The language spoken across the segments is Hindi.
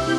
गुड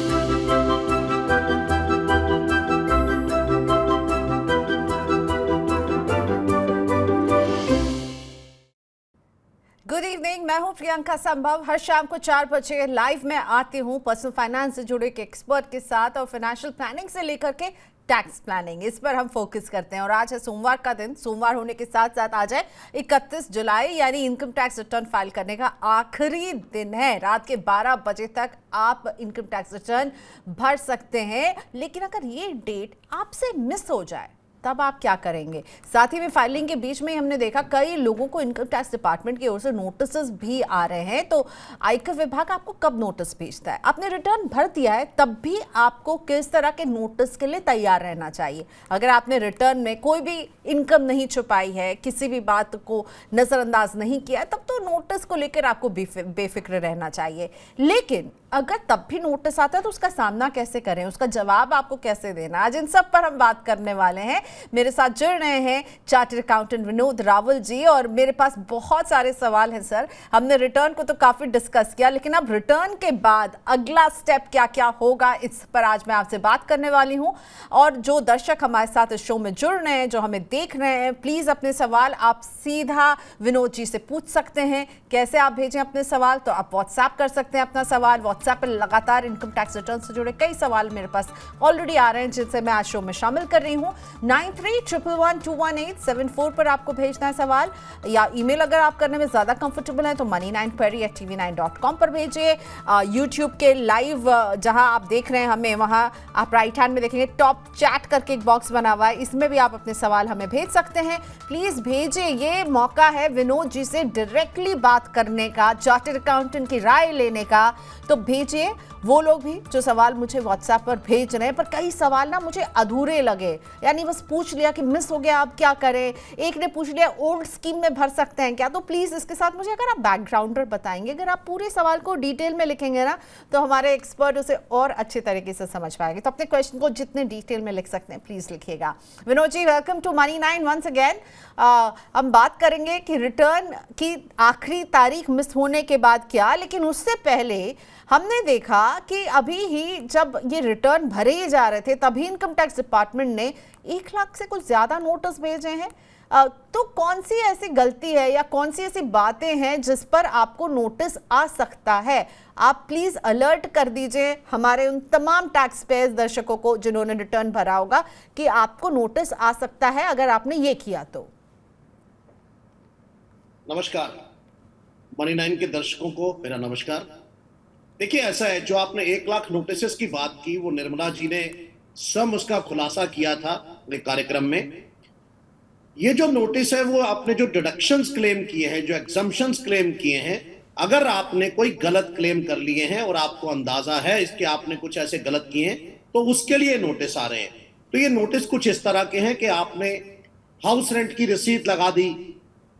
इवनिंग, मैं हूं प्रियंका संभव। हर शाम को 4 बजे लाइव में आती हूं पर्सनल फाइनेंस से जुड़े एक एक्सपर्ट के साथ और फाइनेंशियल प्लानिंग से लेकर के टैक्स प्लानिंग, इस पर हम फोकस करते हैं। और आज है सोमवार का दिन। सोमवार होने के साथ साथ आज है 31 जुलाई, यानी इनकम टैक्स रिटर्न फाइल करने का आखिरी दिन है। रात के 12 बजे तक आप इनकम टैक्स रिटर्न भर सकते हैं। लेकिन अगर ये डेट आपसे मिस हो जाए तब आप क्या करेंगे? साथ ही में फाइलिंग के बीच में हमने देखा कई लोगों को इनकम टैक्स डिपार्टमेंट की ओर से नोटिस भी आ रहे हैं। तो आयकर विभाग आपको कब नोटिस भेजता है? आपने रिटर्न भर दिया है तब भी आपको किस तरह के नोटिस के लिए तैयार रहना चाहिए? अगर आपने रिटर्न में कोई भी इनकम नहीं छुपाई है, किसी भी बात को नजरअंदाज नहीं किया है, तब तो नोटिस को लेकर आपको बेफिक्र रहना चाहिए। लेकिन अगर तब भी नोटिस आता है तो उसका सामना कैसे करें, उसका जवाब आपको कैसे देना, आज इन सब पर हम बात करने वाले हैं। मेरे साथ जुड़ रहे हैं चार्टर्ड अकाउंटेंट विनोद रावल जी, और मेरे पास बहुत सारे सवाल हैं सर। हमने रिटर्न को तो काफी डिस्कस किया, लेकिन अब रिटर्न के बाद अगला स्टेप क्या क्या होगा, इस पर आज मैं आपसे बात करने वाली हूं। और जो दर्शक हमारे साथ इस शो में जुड़ रहे हैं, जो हमें देख रहे हैं, प्लीज अपने सवाल आप सीधा विनोद जी से पूछ सकते हैं। कैसे आप भेजें अपने सवाल? तो आप व्हाट्सएप कर सकते हैं अपना सवाल। व्हाट्सएप पर लगातार इनकम टैक्स रिटर्न से जुड़े कई सवाल मेरे पास ऑलरेडी आ रहे हैं, जिनसे मैं आज शो में शामिल कर रही हूँ। 9311211874 पर आपको भेजना है सवाल, या ईमेल अगर आप करने में ज्यादा कंफर्टेबल हैं तो money9query@tv9.com पर भेजिए। यूट्यूब के लाइव जहां आप देख रहे हैं हमें, वहां आप राइट हैंड में देखेंगे टॉप चैट करके एक बॉक्स बना हुआ है, इसमें भी आप अपने सवाल हमें भेज सकते हैं। प्लीज भेजिए, ये मौका है विनोद जी से डायरेक्टली बात करने का, चार्टर्ड अकाउंटेंट की राय लेने का। तो भेजिए वो लोग भी जो सवाल मुझे व्हाट्सएप पर भेज रहे हैं, पर कई सवाल ना मुझे अधूरे लगे, यानी बस पूछ लिया कि मिस हो गया, अब क्या करें। एक ने पूछ लिया ओल्ड स्कीम में भर सकते हैं क्या? तो प्लीज इसके साथ मुझे अगर आप बैकग्राउंडर बताएंगे, अगर आप पूरे सवाल को डिटेल में लिखेंगे ना, तो हमारे एक्सपर्ट उसे और अच्छे तरीके से समझ पाएंगे। तो अपने क्वेश्चन को जितने डिटेल में लिख सकते हैं प्लीज लिखिएगा। Vinod ji, welcome to money 9 once again. हम बात करेंगे कि रिटर्न की आखिरी तारीख मिस होने के बाद क्या, लेकिन उससे पहले हमने देखा कि अभी ही जब ये रिटर्न भरे ही जा रहे थे तभी इनकम टैक्स डिपार्टमेंट ने 1 लाख से कुछ ज्यादा नोटिस भेजे हैं। तो कौन सी ऐसी गलती है या कौन सी ऐसी बातें हैं जिस पर आपको नोटिस आ सकता है? आप प्लीज अलर्ट कर दीजिए हमारे उन तमाम टैक्स पेयर्स दर्शकों को जिन्होंने रिटर्न भरा होगा कि आपको नोटिस आ सकता है अगर आपने ये किया तो। नमस्कार, मनी 9 के दर्शकों को मेरा नमस्कार। देखिए, ऐसा है, जो आपने 1 लाख नोटिस की बात की, वो निर्मला जी ने स्वयं उसका खुलासा किया था एक कार्यक्रम में। ये जो नोटिस है, वो आपने जो डिडक्शंस क्लेम किए हैं, जो एग्जम्पशंस क्लेम किए हैं, अगर आपने कोई गलत क्लेम कर लिए हैं और आपको अंदाजा है इसके आपने कुछ ऐसे गलत किए हैं, तो उसके लिए नोटिस आ रहे हैं। तो ये नोटिस कुछ इस तरह के हैं कि आपने हाउस रेंट की रसीद लगा दी,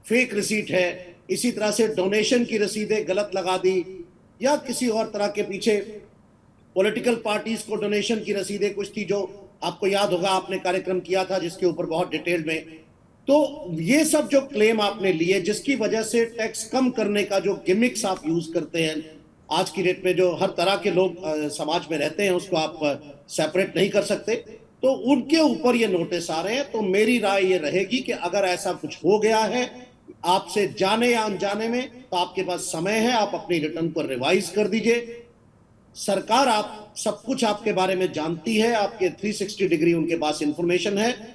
फेक रिसीट है, इसी तरह से डोनेशन की रसीदें गलत लगा दी, या किसी और तरह के पीछे पॉलिटिकल पार्टीज को डोनेशन की रसीदें कुछ थी, जो आपको याद होगा आपने कार्यक्रम किया था जिसके ऊपर बहुत डिटेल में। तो ये सब जो क्लेम आपने लिए, जिसकी वजह से टैक्स कम करने का जो गिमिक्स आप यूज करते हैं आज की डेट में, जो हर तरह के लोग समाज में रहते हैं उसको आप सेपरेट नहीं कर सकते, तो उनके ऊपर ये नोटिस आ रहे हैं। तो मेरी राय ये रहेगी कि अगर ऐसा कुछ हो गया है आपसे जाने या अनजाने में, तो आपके पास समय है, आप अपनी रिटर्न को रिवाइज कर दीजिए। सरकार आप सब कुछ आपके बारे में जानती है, आपके 360 डिग्री उनके पास इंफॉर्मेशन है।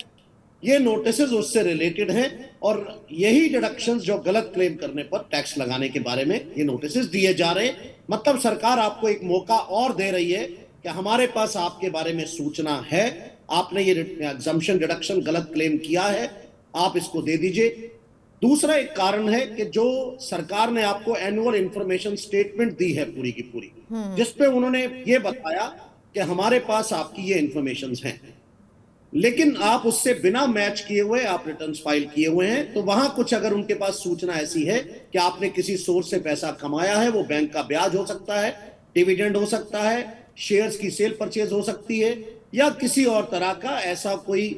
ये नोटिसेस उससे रिलेटेड हैं, और यही डिडक्शंस जो गलत क्लेम करने पर टैक्स लगाने के बारे में ये नोटिसेस दिए जा रहे हैं। मतलब सरकार आपको एक मौका और दे रही है कि हमारे पास आपके बारे में सूचना है, आपने ये एग्जम्पशन डिडक्शन गलत क्लेम किया है, आप इसको दे दीजिए। दूसरा एक कारण है कि जो सरकार ने आपको एनुअल इंफॉर्मेशन स्टेटमेंट दी है पूरी की पूरी, जिसपे उन्होंने ये बताया कि हमारे पास आपकी ये इंफॉर्मेशन हैं, लेकिन आप उससे बिना मैच किए हुए आप रिटर्न्स फाइल किए हुए हैं। तो वहां कुछ अगर उनके पास सूचना ऐसी है कि आपने किसी सोर्स से पैसा कमाया है, वो बैंक का ब्याज हो सकता है, डिविडेंड हो सकता है, शेयर्स की सेल परचेज हो सकती है, या किसी और तरह का ऐसा कोई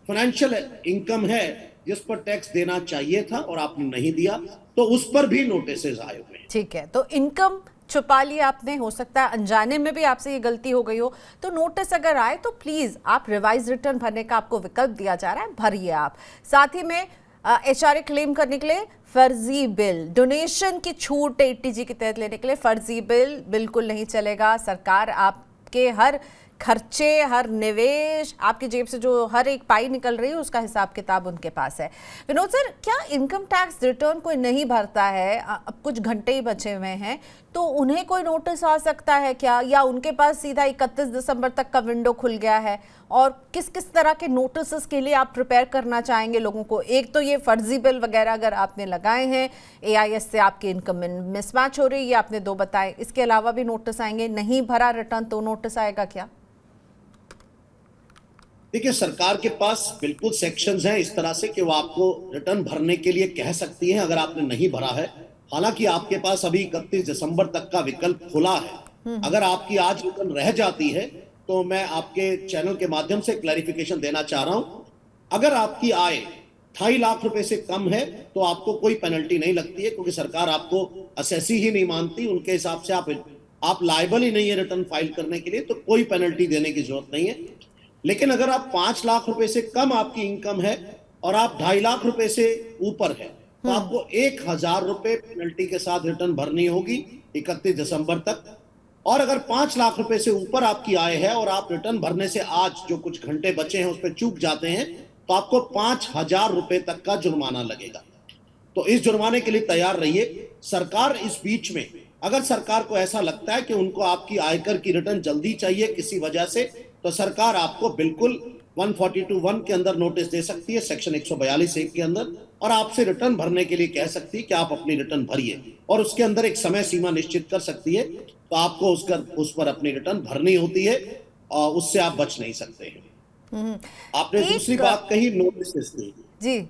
फाइनेंशियल इनकम है जिस पर टैक्स देना चाहिए था और आपने नहीं दिया, तो उस पर भी नोटिसेस आए हुए हैं। ठीक है, तो इनकम छुपा लिया आपने, हो सकता है अनजाने में भी आपसे ये गलती हो गई हो, तो नोटिस अगर आए तो प्लीज आप रिवाइज रिटर्न भरने का आपको विकल्प दिया जा रहा है, भरिए आप। साथ ही में एचआरए क्लेम करने के लिए फर्जी बिल, डोनेशन की छूट 80G के तहत लेने के लिए फर्जी बिल बिल्कुल नहीं चलेगा। सरकार आपके हर खर्चे, हर निवेश, आपकी जेब से जो हर एक पाई निकल रही है उसका हिसाब किताब उनके पास है। विनोद सर, क्या इनकम टैक्स रिटर्न कोई नहीं भरता है, अब कुछ घंटे ही बचे हुए हैं, तो उन्हें कोई नोटिस आ सकता है क्या, या उनके पास सीधा 31 दिसंबर तक का विंडो खुल गया है? और किस किस तरह के नोटिस के लिए आप प्रिपेयर करना चाहेंगे लोगों को? एक तो ये फर्जी बिल वगैरह अगर आपने लगाए हैं, AIS से आपकी इनकम में मिसमैच हो रही है, ये आपने 2 बताए, इसके अलावा भी नोटिस आएंगे। नहीं भरा रिटर्न तो नोटिस आएगा क्या? देखिए, सरकार के पास बिल्कुल सेक्शंस हैं इस तरह से कि वो आपको रिटर्न भरने के लिए कह सकती है अगर आपने नहीं भरा है। हालांकि आपके पास अभी 31 दिसंबर तक का विकल्प खुला है। अगर आपकी आज रिटर्न रह जाती है तो मैं आपके चैनल के माध्यम से क्लैरिफिकेशन देना चाह रहा हूं। अगर आपकी आय 2.5 लाख रुपए से कम है तो आपको कोई पेनल्टी नहीं लगती है, क्योंकि सरकार आपको असेसी ही नहीं मानती। उनके हिसाब से आप लायबल ही नहीं है रिटर्न फाइल करने के लिए, तो कोई पेनल्टी देने की जरूरत नहीं है। लेकिन अगर आप 5 लाख रुपए से कम आपकी इनकम है और आप 2.5 लाख रुपए से ऊपर है तो आपको 1,000 रुपए पेनल्टी के साथ रिटर्न भरनी होगी 31 दिसंबर तक। और अगर 5 लाख रुपए से ऊपर आपकी आय है और आप रिटर्न भरने से आज जो कुछ घंटे बचे हैं उस पर चूक जाते हैं तो आपको 5,000 रुपए तक का जुर्माना लगेगा। तो इस जुर्माने के लिए तैयार रहिए। सरकार इस बीच में, अगर सरकार को ऐसा लगता है कि उनको आपकी आयकर की रिटर्न जल्दी चाहिए किसी वजह से, तो सरकार आपको बिल्कुल 142(1) के अंदर नोटिस दे सकती है, सेक्शन 142(1) के अंदर, और आपसे रिटर्न भरने के लिए कह सकती है कि आप अपनी रिटर्न भरिए, और उसके अंदर एक समय सीमा निश्चित कर सकती है। तो आपको उस पर अपनी रिटर्न भरनी होती है और उससे आप बच नहीं सकते हैं। आपने दूसरी बात कही नोटिस की। जी,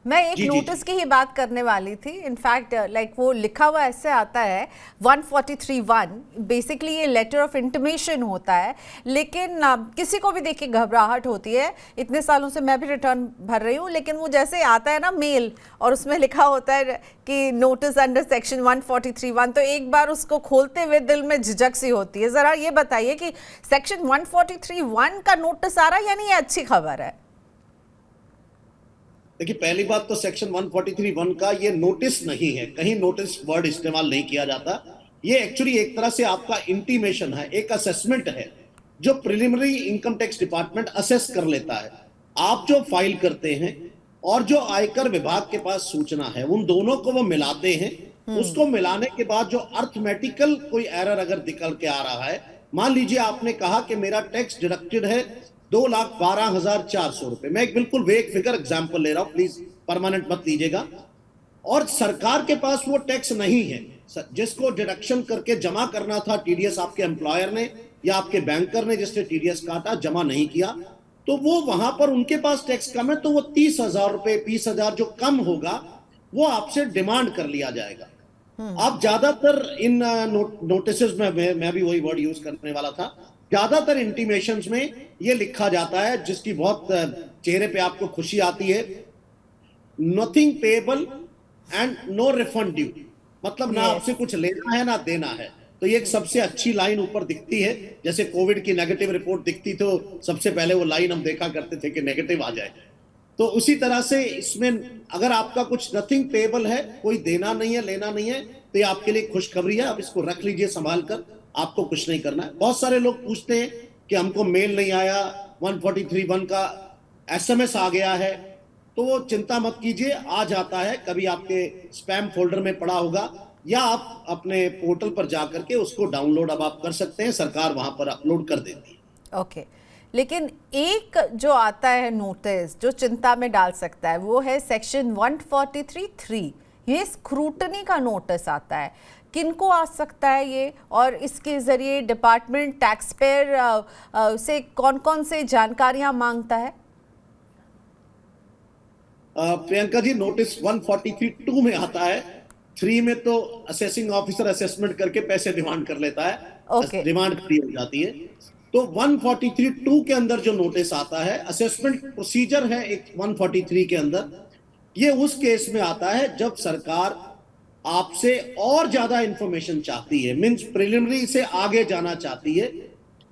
मैं एक नोटिस की ही बात करने वाली थी। इनफैक्ट लाइक वो लिखा हुआ ऐसे आता है 143(1), बेसिकली ये लेटर ऑफ इंटीमेशन होता है। लेकिन किसी को भी देख के घबराहट होती है। इतने सालों से मैं भी रिटर्न भर रही हूँ, लेकिन वो जैसे आता है ना मेल और उसमें लिखा होता है कि नोटिस अंडर सेक्शन 143(1), तो एक बार उसको खोलते हुए दिल में झिझक सी होती है। ज़रा ये बताइए कि सेक्शन 143(1) का नोटिस आ रहा है, यानी ये अच्छी खबर है? देखिए, पहली बात तो सेक्शन 143(1) का ये नोटिस नहीं है, कहीं नोटिस वर्ड इस्तेमाल नहीं किया जाता। ये एक्चुअली एक तरह से आपका इंटीमेशन है, एक असेसमेंट है जो preliminary income tax department assess कर लेता है। आप जो फाइल करते हैं और जो आयकर विभाग के पास सूचना है, उन दोनों को वो मिलाते हैं। उसको मिलाने के बाद जो अर्थमेटिकल कोई एरर अगर निकल के आ रहा है, मान लीजिए आपने कहा कि मेरा टैक्स डिडक्टेड है 2,12,400 रुपए, मैं एक बिल्कुल वेग फिगर एग्जांपल ले रहा हूं, प्लीज परमानेंट मत लीजिएगा, और सरकार के पास वो टैक्स नहीं है जिसको डिडक्शन करके जमा करना था। टीडीएस आपके एम्प्लॉयर ने या आपके बैंकर ने जिसने टीडीएस काटा, जमा नहीं किया, तो वो वहां पर उनके पास टैक्स कम है, तो वो 30,000 रुपए 20,000 जो कम होगा वो आपसे डिमांड कर लिया जाएगा। आप ज्यादातर इन नोटिस में, मैं भी वही वर्ड यूज करने वाला था, ज्यादातर इंटीमेशंस में ये लिखा जाता है, जिसकी बहुत चेहरे पे आपको खुशी आती है, nothing payable and no refund due, मतलब ना आपसे कुछ लेना है ना देना है। तो ये एक सबसे अच्छी लाइन ऊपर दिखती है। जैसे कोविड की नेगेटिव रिपोर्ट दिखती तो सबसे पहले वो लाइन हम देखा करते थे कि नेगेटिव आ जाए, तो उसी तरह से इसमें अगर आपका कुछ नथिंग पेएबल है, कोई देना नहीं है लेना नहीं है, तो ये आपके लिए खुशखबरी है। आप इसको रख लीजिए संभाल कर, आपको कुछ नहीं करना है। बहुत सारे लोग पूछते हैं कि हमको मेल नहीं आया, 143(1) का SMS आ गया है, तो वो चिंता मत कीजिए, आ जाता है, कभी आपके स्पैम फोल्डर में पड़ा होगा, या आप अपने पोर्टल पर जाकर के उसको डाउनलोड अब आप कर सकते हैं, सरकार वहां पर अपलोड कर देती है। ओके, लेकिन एक जो आता है नोटिस जो चिंता में डाल सकता है वो है सेक्शन 143(3). ये स्क्रूटनी का नोटिस आता है, किनको आ सकता है ये, और इसके जरिए डिपार्टमेंट टैक्स पेयर से कौन कौन से जानकारियां मांगता है? प्रियंका जी, नोटिस 143(2) में आता है। 3 में तो असेसिंग ऑफिसर असेसमेंट करके पैसे डिमांड कर लेता है, डिमांड खड़ी हो जाती है। तो 143(2) के अंदर जो नोटिस आता है, असेसमेंट प्रोसीजर है एक 143 के अंदर, ये उस केस में आता है जब सरकार आपसे और ज्यादा इंफॉर्मेशन चाहती है, मींस प्रिलिमिनरी से आगे जाना चाहती है।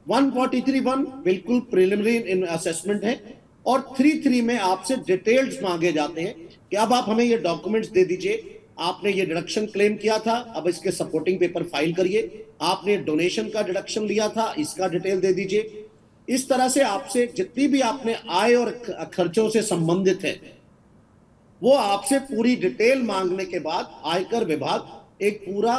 143(1) बिल्कुल प्रिलिमिनरी असेसमेंट है, और 33 में आपसे डिटेल्स मांगे जाते हैं कि अब आप हमें ये डॉक्यूमेंट्स दे दीजिए, आपने ये डिडक्शन क्लेम किया था, अब इसके सपोर्टिंग पेपर फाइल करिए, आपने डोनेशन का डिडक्शन लिया था, इसका डिटेल दे दीजिए। इस तरह से आपसे जितनी भी आपने आय और खर्चों से संबंधित है, वो आपसे पूरी डिटेल मांगने के बाद आयकर विभाग एक पूरा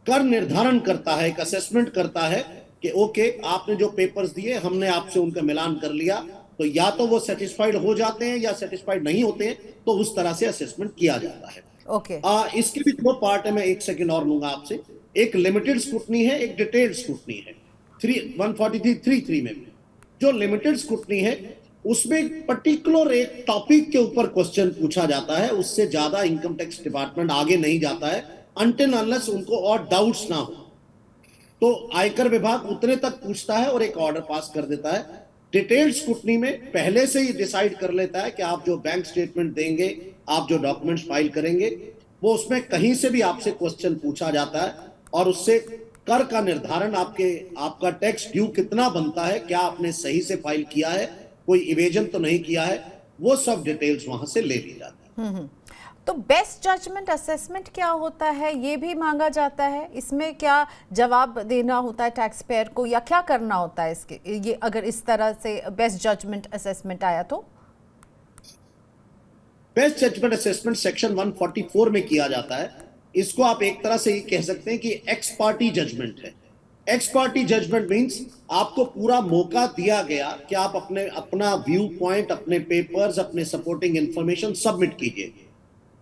कर निर्धारण करता है, एक असेसमेंट करता है कि ओके, आपने जो पेपर्स दिए हमने आपसे उनका मिलान कर लिया, तो या तो वो सेटिस्फाइड हो जाते हैं या सेटिस्फाइड नहीं होते हैं, तो उस तरह से असेसमेंट किया जाता है। ओके। इसके भी दो पार्ट है, मैं एक सेकंड और लूंगा आपसे। एक लिमिटेड स्क्रूटनी है, एक डिटेल्ड स्क्रूटनी है। 143(3) में जो लिमिटेड स्क्रूटनी है, उसमें पर्टिकुलर एक टॉपिक के ऊपर क्वेश्चन पूछा जाता है, उससे ज्यादा इनकम टैक्स डिपार्टमेंट आगे नहीं जाता है अनटिल अनलेस उनको और डाउट्स ना हो। तो आयकर विभाग उतने तक पूछता है और एक ऑर्डर पास कर देता है। डिटेल्ड स्क्रूटनी में पहले से ही डिसाइड कर लेता है कि आप जो बैंक स्टेटमेंट देंगे, आप जो डॉक्यूमेंट्स फाइल करेंगे, वो उसमें कहीं से भी आपसे क्वेश्चन पूछा जाता है, और उससे कर का निर्धारण, आपका टैक्स ड्यू कितना बनता है, क्या आपने सही से फाइल किया है, कोई इवेजन तो नहीं किया है, वो सब डिटेल्स वहां से ले ली जाती है। तो बेस्ट जजमेंट असेसमेंट क्या होता है, ये भी मांगा जाता है? इसमें क्या जवाब देना होता है टैक्स पेयर को, या क्या करना होता है इसके, ये अगर इस तरह से बेस्ट जजमेंट असेसमेंट आया तो? बेस्ट जजमेंट असेसमेंट सेक्शन 144 में किया जाता है। इसको आप एक तरह से ये कह सकते हैं कि एक्स पार्टी जजमेंट है। एक्स पार्टी जजमेंट मींस आपको पूरा मौका दिया गया कि आप अपना व्यू पॉइंट, अपने पेपर्स, अपने सपोर्टिंग इंफॉर्मेशन सबमिट कीजिए।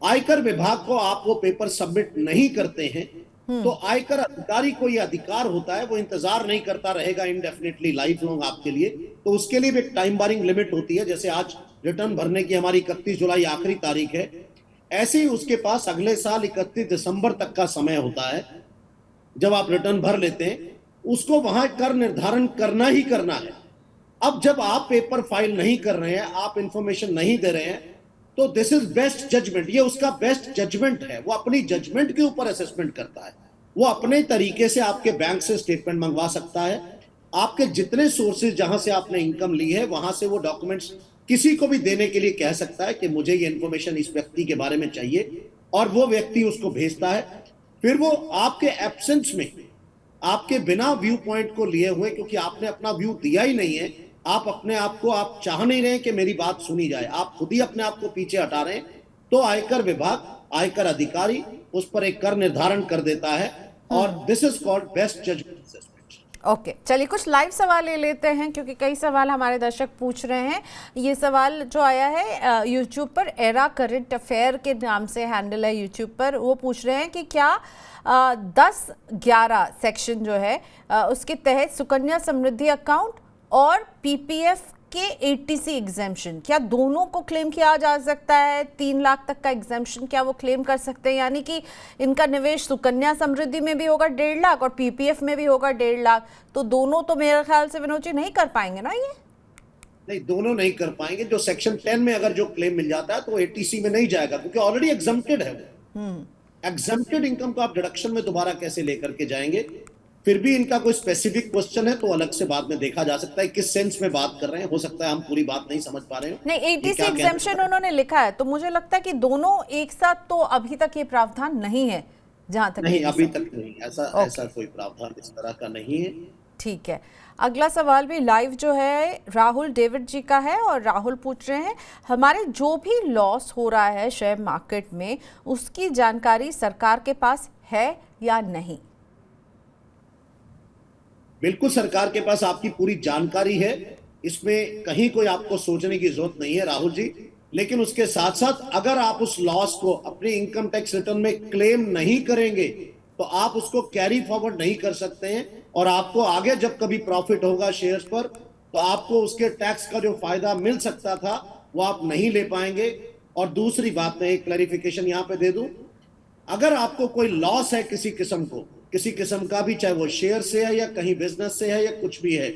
आयकर विभाग को आप वो पेपर सबमिट नहीं करते हैं, तो आयकर अधिकारी को ये अधिकार होता है, वो इंतजार नहीं करता रहेगा इंडेफिनिटली, लाइफ लॉन्ग आपके लिए। तो उसके लिए भी एक टाइम बारिंग लिमिट होती है। जैसे आज रिटर्न भरने की हमारी 31 जुलाई आखिरी तारीख है, ऐसे ही उसके पास अगले साल 31 दिसंबर तक का समय होता है। जब आप रिटर्न भर लेते हैं, उसको वहां कर निर्धारण करना ही करना है। अब जब आप पेपर फाइल नहीं कर रहे हैं, आप इंफॉर्मेशन नहीं दे रहे हैं, तो दिस इज बेस्ट जजमेंट, ये उसका बेस्ट जजमेंट है। वो अपनी जजमेंट के ऊपर असेसमेंट करता है। वो अपने तरीके से आपके बैंक से स्टेटमेंट मंगवा सकता है, आपके जितने सोर्सेज जहां से आपने इनकम ली है वहां से वो डॉक्यूमेंट्स किसी को भी देने के लिए कह सकता है कि मुझे ये इंफॉर्मेशन इस व्यक्ति के बारे में चाहिए, और वो व्यक्ति उसको भेजता है। फिर वो आपके एब्सेंस में, आपके बिना व्यू पॉइंट को लिए हुए, क्योंकि आपने अपना व्यू दिया ही नहीं है, आप अपने आप को, आप चाह नहीं रहे कि मेरी बात सुनी जाए, आप खुद ही अपने आप को पीछे हटा रहे हैं, तो आयकर विभाग, आयकर अधिकारी उस पर एक कर निर्धारण कर देता है, और this is called best judgement assessment. Okay, चलिए कुछ लाइव सवाल ले लेते हैं, क्योंकि कई सवाल हमारे दर्शक पूछ रहे हैं। ये सवाल जो आया है यूट्यूब पर, एरा करंट अफेयर के नाम से हैंडल है यूट्यूब पर, वो पूछ रहे हैं कि क्या 10-11 सेक्शन जो है उसके तहत सुकन्या समृद्धि अकाउंट और पीपीएफ के एटीसी एग्जेम्पशन, क्या दोनों को क्लेम किया जा सकता है? 3 लाख तक का एग्जेम्पशन क्या वो क्लेम कर सकते हैं? यानी कि इनका निवेश सुकन्या समृद्धि में भी होगा 1.5 लाख और पीपीएफ में भी होगा 1.5 लाख, तो दोनों तो मेरे ख्याल से विनोद जी नहीं कर पाएंगे ना? ये नहीं, दोनों नहीं कर पाएंगे। जो सेक्शन 10 में अगर जो क्लेम मिल जाता है तो एटीसी में नहीं जाएगा, क्योंकि ऑलरेडी एग्जम्प्टेड है वो। एग्जम्प्टेड इनकम को आप डिडक्शन में दोबारा कैसे लेकर के जाएंगे? फिर भी इनका कोई स्पेसिफिक क्वेश्चन है तो अलग से बाद में देखा जा सकता है किस सेंस में बात कर रहे हैं। हो सकता है हम पूरी बात नहीं समझ पा रहे हैं। नहीं, एटीसी एग्जेम्पशन उन्होंने लिखा है, तो मुझे लगता है कि दोनों एक साथ तो अभी तक ये प्रावधान नहीं है, जहां तक नहीं, अभी तक नहीं, ऐसा कोई प्रावधान इस तरह का नहीं है। ठीक है। अगला सवाल भी लाइव जो है राहुल डेविड जी का है, और राहुल पूछ रहे हैं हमारे जो भी लॉस हो रहा है शेयर मार्केट में, उसकी जानकारी सरकार के पास है या नहीं? बिल्कुल सरकार के पास आपकी पूरी जानकारी है, इसमें कहीं कोई आपको सोचने की जरूरत नहीं है राहुल जी। लेकिन उसके साथ साथ अगर आप उस लॉस को अपने इनकम टैक्स रिटर्न में क्लेम नहीं करेंगे तो आप उसको कैरी फॉरवर्ड नहीं कर सकते हैं, और आपको आगे जब कभी प्रॉफिट होगा शेयर्स पर तो आपको उसके टैक्स का जो फायदा मिल सकता था वो आप नहीं ले पाएंगे। और दूसरी बात मैं एक क्लैरिफिकेशन यहां पे दे दूं, अगर आपको कोई लॉस है किसी किस्म का भी, चाहे वो शेयर से है या कहीं बिजनेस से है या कुछ भी है,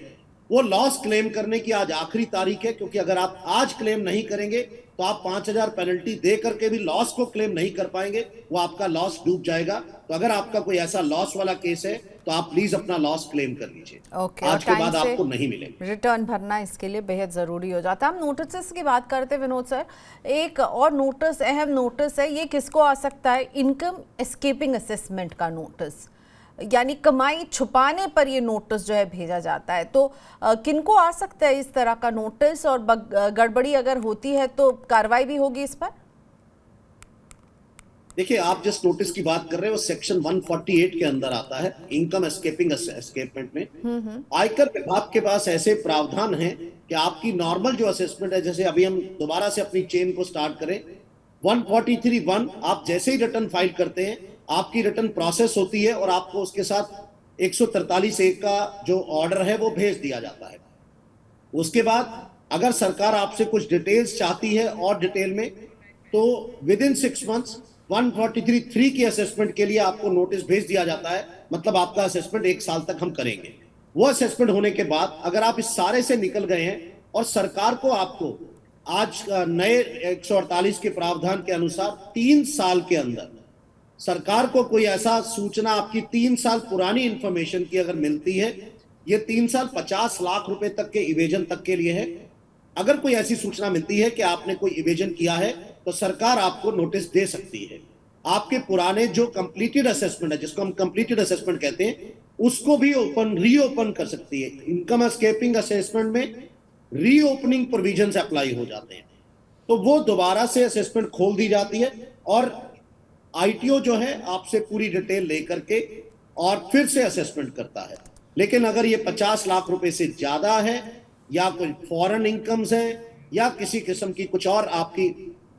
वो लॉस क्लेम करने की आज आखिरी तारीख है, क्योंकि अगर आप आज क्लेम नहीं करेंगे तो आप 5,000 पेनल्टी दे करके भी लॉस को क्लेम नहीं कर पाएंगे, वो आपका लॉस डूब जाएगा। तो अगर आपका कोई ऐसा लॉस वाला केस है तो आप प्लीज अपना लॉस क्लेम कर लीजिए। ओके, और आज के टाइम बाद से आपको नहीं मिलेंगे। रिटर्न भरना इसके लिए बेहद ज़रूरी हो जाता है। हम नोटिस की बात करते हैं विनोद सर, एक और नोटिस, अहम नोटिस है, ये किसको आ सकता है? इनकम एस्केपिंग असेसमेंट का नोटिस, यानी कमाई छुपाने पर ये नोटिस जो है भेजा जाता है। तो किनको आ सकता है इस तरह का नोटिस, और गड़बड़ी अगर होती है तो कार्रवाई भी होगी इस पर? देखिए, आप जिस नोटिस की बात कर रहे हैं वो सेक्शन 148 के अंदर आता है, इनकम एस्केपिंग एस्केपमेंट में। आयकर विभाग के पास ऐसे प्रावधान हैं कि आपकी नॉर्मल जो असेसमेंट है, जैसे अभी हम दोबारा से अपनी चेन को स्टार्ट करें, 143(1) आप जैसे ही रिटर्न फाइल करते हैं आपकी रिटर्न प्रोसेस होती है और आपको उसके साथ 143(1) का जो ऑर्डर है वो भेज दिया जाता है। उसके बाद अगर सरकार आपसे कुछ डिटेल्स चाहती है और डिटेल में, तो विद इन 6 मंथ्स 143(3) की असेसमेंट के लिए आपको नोटिस भेज दिया जाता है। मतलब आपका असेसमेंट 1 साल तक हम करेंगे। वो असेसमेंट होने के बाद अगर आप इस सारे से निकल गए हैं और सरकार को आपको आज नए 148 के प्रावधान के अनुसार 3 साल के अंदर सरकार को कोई ऐसा सूचना आपकी 3 साल पुरानी इंफॉर्मेशन की अगर मिलती है, ये 3 साल 50 लाख रुपए तक के इवेजन तक के लिए है। अगर कोई ऐसी सूचना मिलती है कि आपने कोई इवेजन किया है तो सरकार आपको नोटिस दे सकती है। आपके पुराने जो कंप्लीटेड असेसमेंट है, जिसको हम कंप्लीटेड असेसमेंट कहते हैं, उसको भी रीओपन कर सकती है। इनकम एस्केपिंग असेसमेंट में रीओपनिंग प्रोविजंस अप्लाई हो जाते हैं, तो वो दोबारा से असेसमेंट खोल दी जाती है और आईटीओ जो है आपसे पूरी डिटेल लेकर के और फिर से असेसमेंट करता है। लेकिन अगर ये 50 लाख रुपए से ज्यादा है या कोई फॉरेन इनकम्स है या किसी किस्म की कुछ और आपकी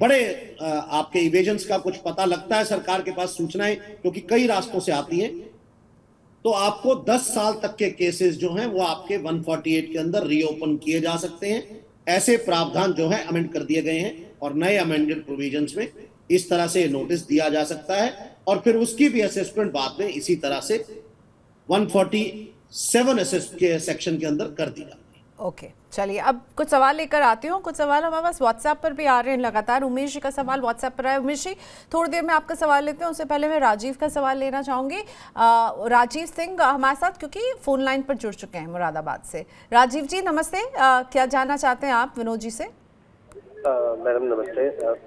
बड़े आपके इवेजन्स का कुछ पता लगता है सरकार के पास सूचनाएं, क्योंकि कई रास्तों से आती हैं, तो आपको 10 साल तक के केसेस जो हैं वो आपके 148 के अंदर रीओपन किए जा सकते हैं। ऐसे प्रावधान जो है अमेंड कर दिए गए हैं और नए अमेंडेड प्रोविजंस में इस तरह से नोटिस दिया जा सकता है और फिर उसकी भी असेसमेंट बाद में इसी तरह से 147 के सेक्शन के अंदर कर दी जाती है। ओके, चलिए अब कुछ सवाल लेकर आती हूँ। कुछ सवाल हमारे पास व्हाट्सएप पर भी आ रहे हैं लगातार। उमेश जी का सवाल व्हाट्सएप पर आया। उमेश जी, थोड़ी देर में आपका सवाल लेते हैं, उससे पहले मैं राजीव का सवाल लेना चाहूँगी। राजीव सिंह हमारे साथ क्योंकि फ़ोन लाइन पर जुड़ चुके हैं मुरादाबाद से। राजीव जी नमस्ते, क्या जानना चाहते हैं आप विनोद जी से? मैडम नमस्ते।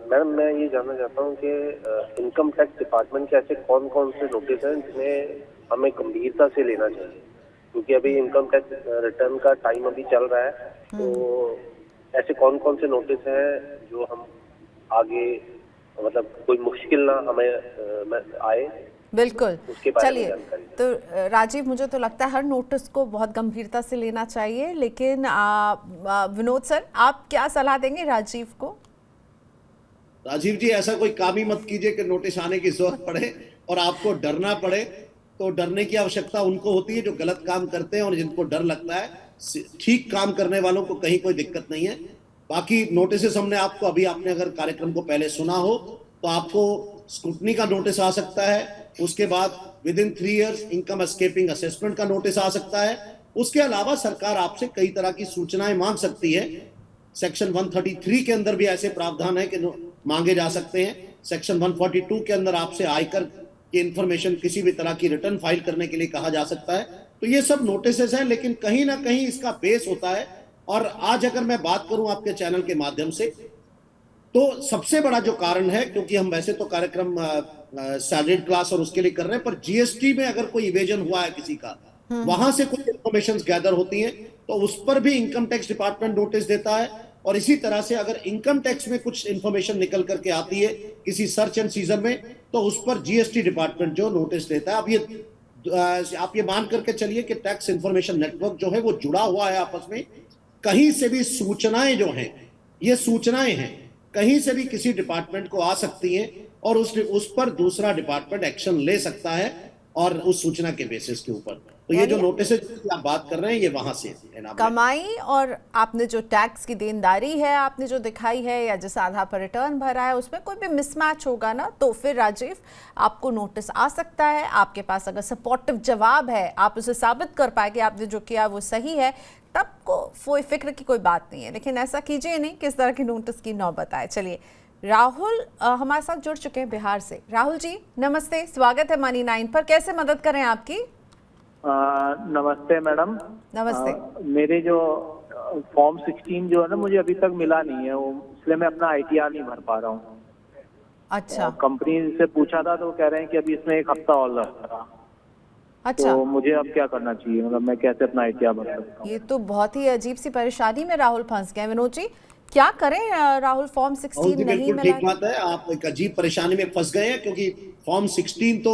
मैडम मैं ये जानना चाहता हूँ कि इनकम टैक्स डिपार्टमेंट के ऐसे कौन कौन से नोटिस हैं जिन्हें हमें गंभीरता से लेना चाहिए, क्योंकि अभी इनकम टैक्स रिटर्न का टाइम अभी चल रहा है, तो ऐसे कौन कौन से नोटिस हैं जो हम आगे मतलब कोई मुश्किल ना हमें आए। बिल्कुल, चलिए। जानकारी तो राजीव, मुझे तो लगता है हर नोटिस को बहुत गंभीरता से लेना चाहिए, लेकिन विनोद सर आप क्या सलाह देंगे राजीव को? राजीव जी, ऐसा कोई काम ही मत कीजिए कि नोटिस आने की जरूरत पड़े और आपको डरना पड़े। तो डरने की आवश्यकता उनको होती है जो गलत काम करते हैं और जिनको डर लगता है। ठीक काम करने वालों को कहीं कोई दिक्कत नहीं है। बाकी नोटिस हमने आपको अभी, आपने अगर कार्यक्रम को पहले सुना हो तो आपको स्क्रूटनी का नोटिस आ सकता है, उसके बाद with in 3 years income escaping assessment का नोटिस आ सकता है। उसके अलावा सरकार आपसे कई तरह की सूचनाएं मांग सकती है। सेक्शन 133 के अंदर भी ऐसे प्रावधान है कि मांगे जा सकते हैं। सेक्शन 142 के अंदर आपसे आयकर की इंफॉर्मेशन, किसी भी तरह की रिटर्न फाइल करने के लिए कहा जा सकता है। तो ये सब नोटिस हैं, लेकिन कहीं ना कहीं इसका बेस होता है। और आज अगर मैं बात करूं आपके चैनल के माध्यम से, तो सबसे बड़ा जो कारण है, क्योंकि हम वैसे तो कार्यक्रम सैलरीड क्लास और उसके लिए कर रहे हैं, पर जीएसटी में अगर कोई इवेजन हुआ है किसी का, वहां से कुछ इंफॉर्मेशन गैदर होती हैं, तो उस पर भी इनकम टैक्स डिपार्टमेंट नोटिस देता है। और इसी तरह से अगर इनकम टैक्स में कुछ इंफॉर्मेशन निकल करके आती है किसी सर्च एंड सीजन में, तो उस पर जीएसटी डिपार्टमेंट जो नोटिस देता है। अब आप ये मान करके चलिए कि टैक्स इंफॉर्मेशन नेटवर्क जो है वो जुड़ा हुआ है आपस में। कहीं से भी सूचनाएं जो हैं, ये सूचनाएं हैं, कहीं से भी किसी डिपार्टमेंट को आ सकती हैं और उस पर दूसरा डिपार्टमेंट एक्शन ले सकता है और उस सूचना के बेसिस के ऊपर। तो ये जो नोटिस आप बात कर रहे हैं, ये वहां से कमाई और आपने जो टैक्स की देनदारी है आपने जो दिखाई है या जिस आधार पर रिटर्न भरा है उसमें कोई भी मिसमैच होगा ना, तो फिर राजीव आपको नोटिस आ सकता है। आपके पास अगर सपोर्टिव जवाब है, आप उसे साबित कर पाए कि आपने जो किया वो सही है, तब कोई फिक्र की कोई बात नहीं है, लेकिन ऐसा कीजिए नहीं किस तरह की नोटिस की नौबत आए। चलिए राहुल हमारे साथ जुड़ चुके हैं बिहार से। राहुल जी नमस्ते, स्वागत है मनी 9 पर। कैसे मदद करें आपकी? नमस्ते मैडम। नमस्ते। मेरे जो फॉर्म 16 जो है ना, मुझे अभी तक मिला नहीं है, वो इसलिए मैं अपना ITR नहीं भर पा रहा हूँ। अच्छा। कंपनी से पूछा था तो वो कह रहे हैं कि अभी इसमें 1 हफ्ता और लगेगा। अच्छा, तो मुझे अब क्या करना चाहिए, मतलब मैं कैसे अपना ITR भर सकता हूँ? ये तो बहुत ही अजीब सी परेशानी में राहुल फंस गए। विनोद जी क्या करें? राहुल फॉर्म 16 नहीं बिल्कुल मिला ठीक बात है, आप एक अजीब परेशानी में फंस गए हैं, क्योंकि फॉर्म 16 तो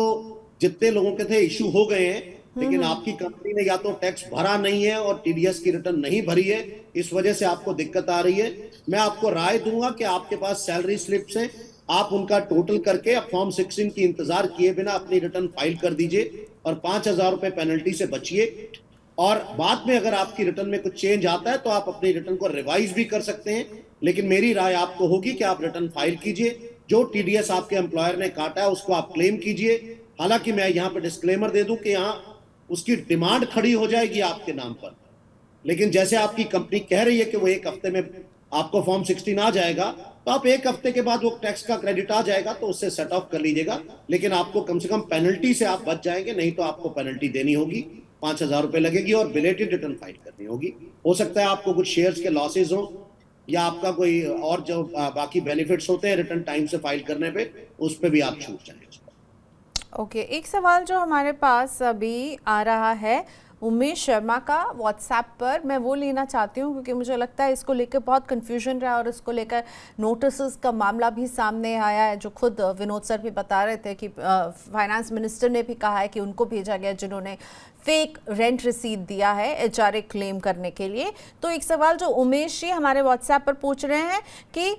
जितने लोगों के थे इशू हो गए हैं, लेकिन आपकी कंपनी ने या तो टैक्स भरा नहीं है और TDS की रिटर्न नहीं भरी है, इस वजह से आपको दिक्कत आ रही है। मैं आपको राय दूंगा कि आपके पास सैलरी स्लिप्स हैं, आप उनका टोटल करके अब फॉर्म 16 की इंतजार किए बिना अपनी रिटर्न फाइल कर दीजिए और 5,000 रुपए पेनल्टी से बचिए। और बाद में अगर आपकी रिटर्न में कुछ चेंज आता है तो आप अपनी रिटर्न को रिवाइज भी कर सकते हैं, लेकिन मेरी राय आपको होगी कि आप रिटर्न फाइल कीजिए। जो TDS आपके एम्प्लॉयर ने काटा है उसको आप क्लेम कीजिए। हालांकि मैं यहाँ पर डिस्क्लेमर दे दूं कि यहाँ उसकी डिमांड खड़ी हो जाएगी आपके नाम पर, लेकिन जैसे आपकी कंपनी कह रही है कि वो 1 हफ्ते में आपको फॉर्म 16 आ जाएगा, तो आप 1 हफ्ते के बाद वो टैक्स का क्रेडिट आ जाएगा तो उससे सेट ऑफ कर लीजिएगा। लेकिन आपको कम से कम पेनल्टी से आप बच जाएंगे, नहीं तो आपको पेनल्टी देनी होगी, 5,000 रुपए लगेगी और बिलेटेड रिटर्न फाइल करनी होगी। हो सकता है आपको कुछ शेयर्स के लॉसेज हो या आपका कोई और जो बाकी बेनिफिट्स होते हैं रिटर्न टाइम से फाइल करने पे, उस पर भी आप छूट जाएंगे। ओके, एक सवाल जो हमारे पास अभी आ रहा है उमेश शर्मा का व्हाट्सएप पर, मैं वो लेना चाहती हूँ क्योंकि मुझे लगता है इसको लेकर बहुत कंफ्यूजन रहा और इसको लेकर नोटिस का मामला भी सामने आया है, जो खुद विनोद सर भी बता रहे थे कि फाइनेंस मिनिस्टर ने भी कहा है कि उनको भेजा गया जिन्होंने फेक रेंट रसीद दिया है HRA क्लेम करने के लिए। तो एक सवाल जो उमेश जी हमारे व्हाट्सएप पर पूछ रहे हैं कि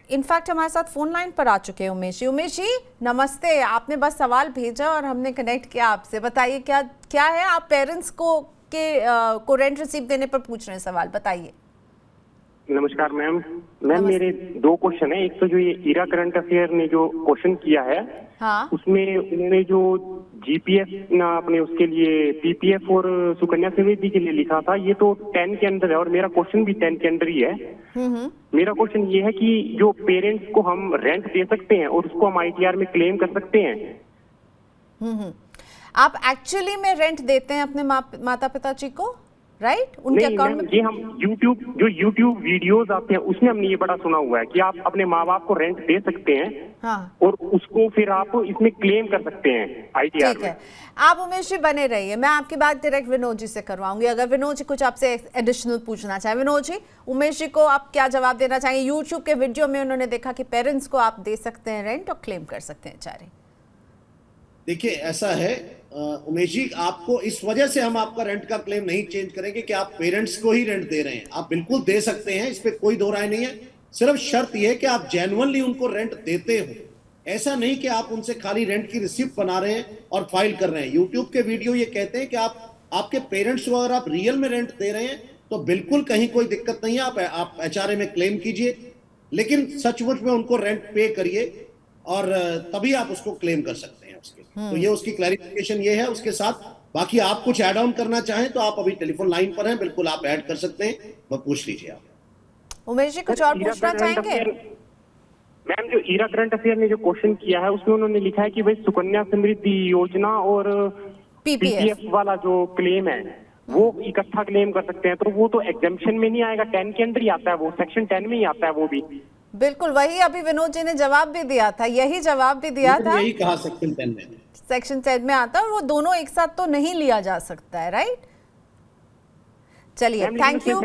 इनफैक्ट हमारे साथ फोन लाइन पर आ चुके हैं उमेश जी। उमेश जी नमस्ते, आपने बस सवाल भेजा और हमने कनेक्ट किया आपसे। बताइए क्या क्या है, आप पेरेंट्स को रेंट रिसीव देने पर पूछ रहे हैं सवाल, बताइए। नमस्कार मैम। मेरे 2 क्वेश्चन है। एक तो जो ये IRA करंट अफेयर ने जो क्वेश्चन किया है, हाँ, उसमें उन्होंने जो GPF ना अपने उसके लिए PPF और सुकन्या समृद्धि के लिए लिखा था, ये तो 10 के अंदर है और मेरा क्वेश्चन भी 10 के अंदर ही है। मेरा क्वेश्चन ये है कि जो पेरेंट्स को हम रेंट दे सकते हैं और उसको हम ITR में क्लेम कर सकते हैं। आप एक्चुअली में रेंट देते हैं अपने माता पिता जी को, राइट? उनके नहीं अकाउंट मैम, में ये हम YouTube वीडियोस आते हैं उसमें हमने ये बड़ा सुना हुआ है कि आप अपने माँ बाप को रेंट दे सकते हैं, हाँ, और उसको फिर आप इसमें क्लेम कर सकते हैं ITR ठीक में। है। आप उमेश जी बने रहिए, मैं आपकी बात डायरेक्ट विनोद जी से करवाऊंगी। अगर विनोद जी कुछ आपसे एडिशनल पूछना चाहे, विनोद जी उमेश जी को आप क्या जवाब देना चाहेंगे? यूट्यूब के वीडियो में उन्होंने देखा कि पेरेंट्स को आप दे सकते हैं रेंट और क्लेम कर सकते हैं HRA। देखिए ऐसा है उमेश जी, आपको इस वजह से हम आपका रेंट का क्लेम नहीं चेंज करेंगे कि आप पेरेंट्स को ही रेंट दे रहे हैं। आप बिल्कुल दे सकते हैं, इस पे कोई दो राय नहीं है। सिर्फ शर्त यह है कि आप जेन्युइनली उनको रेंट देते हो, ऐसा नहीं कि आप उनसे खाली रेंट की रिसिप्ट बना रहे हैं और फाइल कर रहे हैं। यूट्यूब के वीडियो ये कहते हैं कि आपके पेरेंट्स को अगर आप रियल में रेंट दे रहे हैं तो बिल्कुल कहीं कोई दिक्कत नहीं है, आप HRA में क्लेम कीजिए, लेकिन सचमुच में उनको रेंट पे करिए और तभी आप उसको क्लेम कर सकते हैं उसके। तो ये उसकी क्लैरिफिकेशन ये है। उसके साथ बाकी आप कुछ ऐड ऑन करना चाहें तो आप अभी टेलीफोन लाइन पर हैं, बिल्कुल आप ऐड कर सकते हैं, वो पूछ लीजिए आप। उमेश जी कुछ और पूछना चाहेंगे? मैम जो IRA करंट अफेयर ने जो क्वेश्चन किया है उसमें उन्होंने लिखा है कि भाई सुकन्या समृद्धि योजना और PPF वाला जो क्लेम है वो इकट्ठा क्लेम कर सकते हैं, तो वो तो एग्जेम्पशन में नहीं आएगा, 10 के अंदर ही आता है, वो सेक्शन 10 में ही आता है वो भी। बिल्कुल वही अभी विनोद जी ने जवाब भी दिया था, यही जवाब भी दिया था, यही कहा सेक्शन 10 में, सेक्शन 10 में आता है और वो दोनों एक साथ तो नहीं लिया जा सकता है, राइट? चलिए थैंक यू।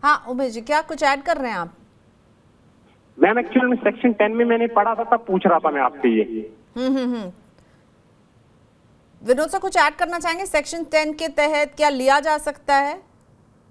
हाँ उमेश जी क्या कुछ ऐड कर रहे हैं आप? मैम एक्चुअली में सेक्शन 10 में मैंने पढ़ा था, तब पूछ रहा था मैं आपसे ये। विनोद सर कुछ ऐड करना चाहेंगे? सेक्शन 10 के तहत क्या लिया जा सकता है?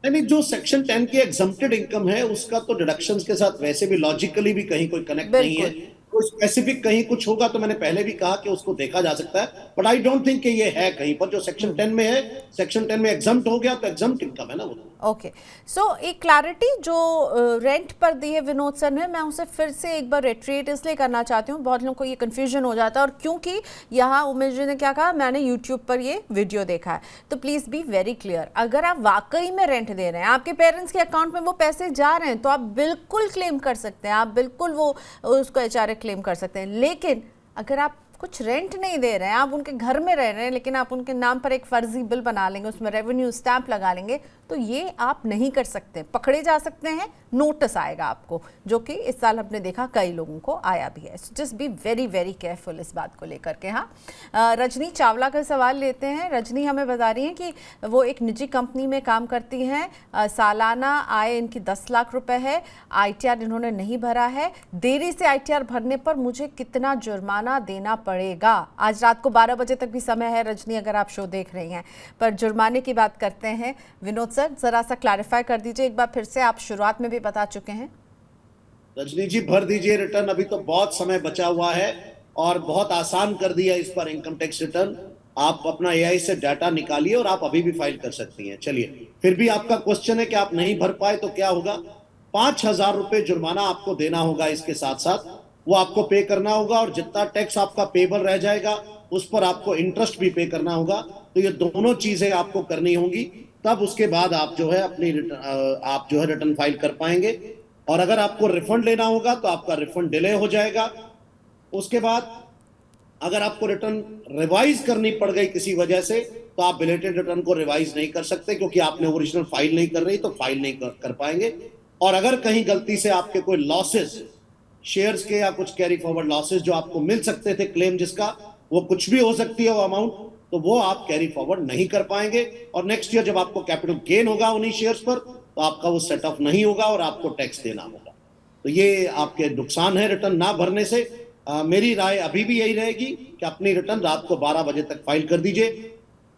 नहीं, जो सेक्शन 10 की एग्जम्प्टेड इनकम है उसका तो डिडक्शंस के साथ वैसे भी लॉजिकली भी कहीं कोई कनेक्ट नहीं है। कोई स्पेसिफिक कहीं कुछ होगा तो मैंने पहले भी कहा कि उसको देखा जा सकता है, बट आई डोंट थिंक कि ये है कहीं पर जो सेक्शन 10 में है। सेक्शन 10 में एग्जम्प्ट हो गया तो एग्जम्प्ट इनकम है ना वो। ओके, सो एक क्लैरिटी जो रेंट पर दी है विनोद सर ने, मैं उसे फिर से एक बार रिट्रीट इसलिए करना चाहती हूँ, बहुत लोगों को ये कन्फ्यूजन हो जाता है, और क्योंकि यहाँ उमेश जी ने क्या कहा, मैंने यूट्यूब पर ये वीडियो देखा है, तो प्लीज़ बी वेरी क्लियर। अगर आप वाकई में रेंट दे रहे हैं, आपके पेरेंट्स के अकाउंट में वो पैसे जा रहे हैं, तो आप बिल्कुल क्लेम कर सकते हैं, आप बिल्कुल वो उसको एचआरए क्लेम कर सकते हैं। लेकिन अगर आप कुछ रेंट नहीं दे रहे हैं, आप उनके घर में रह रहे हैं, लेकिन आप उनके नाम पर एक फर्जी बिल बना लेंगे, उसमें रेवेन्यू स्टैंप लगा लेंगे, तो ये आप नहीं कर सकते, पकड़े जा सकते हैं, नोटिस आएगा आपको, जो कि इस साल हमने देखा कई लोगों को आया भी है। So just be very very careful इस बात को लेकर के। हाँ, रजनी चावला का सवाल लेते हैं। रजनी हमें बता रही हैं कि वो एक निजी कंपनी में काम करती हैं, सालाना आय इनकी 10 लाख रुपए है, आईटीआर इन्होंने नहीं भरा है, देरी से आईटीआर भरने पर मुझे कितना जुर्माना देना पड़ेगा? आज रात को 12 बजे तक भी समय है रजनी, अगर आप शो देख रही हैं, पर जुर्माने की बात करते हैं। विनोद सर जरा सा क्लैरिफाई कर दीजिए एक बार फिर से, आप शुरुआत में भी बता चुके हैं। रजनी जी भर दीजिए रिटर्न, अभी तो बहुत समय बचा हुआ है और बहुत आसान कर दिया इस पर इनकम टैक्स रिटर्न। आप अपना एआई से डाटा निकालिए और आप अभी भी फाइल कर सकती हैं। चलिए, फिर भी आपका क्वेश्चन है कि आप नहीं भर पाए तो क्या होगा? 5,000 रुपए जुर्माना आपको देना होगा, इसके साथ साथ वो आपको पे करना होगा, और जितना टैक्स आपका पेबल रह जाएगा उस पर आपको इंटरेस्ट भी पे करना होगा। तो ये दोनों चीजें आपको करनी होंगी, तब उसके बाद आप जो है अपनी रिटर्न फाइल कर पाएंगे। और अगर आपको रिफंड लेना होगा तो आपका रिफंड डिले हो जाएगा। उसके बाद अगर आपको रिटर्न रिवाइज करनी पड़ गई किसी वजह से, तो आप बिलेटेड रिटर्न को रिवाइज नहीं कर सकते, क्योंकि आपने ओरिजिनल फाइल नहीं कर रही, तो फाइल नहीं कर पाएंगे। और अगर कहीं गलती से आपके कोई लॉसेस, शेयर्स के या कुछ कैरी फॉरवर्ड लॉसेस जो आपको मिल सकते थे क्लेम जिसका, वो कुछ भी हो सकती है वो अमाउंट, तो वो आप कैरी फॉरवर्ड नहीं कर पाएंगे। और नेक्स्ट ईयर जब आपको कैपिटल गेन होगा उन्हीं शेयर्स पर, तो आपका वो सेट ऑफ नहीं होगा और आपको टैक्स देना होगा। तो ये आपके नुकसान है रिटर्न ना भरने से। मेरी राय अभी भी यही रहेगी कि अपनी रिटर्न रात को 12 बजे तक फाइल कर दीजिए।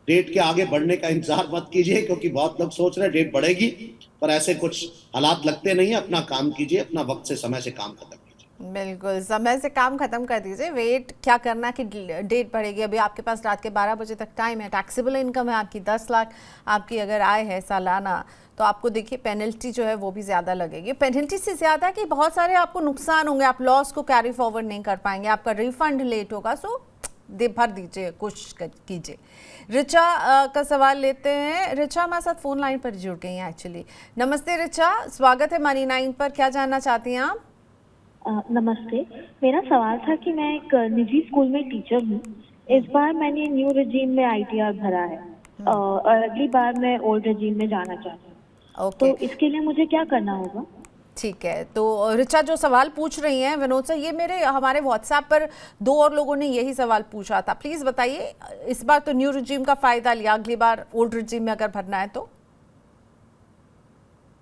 डेट के आगे बढ़ने का इंतजार मत कीजिए, क्योंकि बहुत लोग सोच रहे हैं डेट बढ़ेगी, पर ऐसे कुछ हालात लगते नहीं है। अपना काम कीजिए, अपना वक्त से समय से काम खत्म कीजिए। बिल्कुल, समय से काम खत्म कर दीजिए, वेट क्या करना कि डेट बढ़ेगी। अभी आपके पास रात के 12 बजे तक टाइम है, टैक्सेबल इनकम है आपकी 10 लाख, आपकी अगर आय है सालाना, तो आपको देखिए पेनल्टी जो है वो भी ज़्यादा लगेगी। पेनल्टी से ज़्यादा कि बहुत सारे आपको नुकसान होंगे, आप लॉस को कैरी फॉरवर्ड नहीं कर पाएंगे, आपका रिफंड लेट होगा। सो भर दीजिए, कोशिश कीजिए। रिचा का सवाल लेते हैं। रिचा हमारे साथ फोन लाइन पर जुड़ गई हैं एक्चुअली। नमस्ते रिचा, स्वागत है मनी 9 पर, क्या जानना चाहती हैं आप? नमस्ते, मेरा सवाल था कि मैं एक निजी स्कूल में टीचर हूँ। इस बार मैंने न्यू रजीम में आईटीआर भरा है और अगली बार मैं ओल्ड रजीम में जाना चाहती हूँ। ओके, तो इसके लिए मुझे क्या करना होगा? ठीक है। तो रिचा जो सवाल पूछ रही हैं विनोद सर, ये हमारे व्हाट्सएप पर 2 और लोगों ने यही सवाल पूछा था। प्लीज़ बताइए, इस बार तो न्यू रजीम का फ़ायदा लिया, अगली बार ओल्ड रजीम में अगर भरना है तो?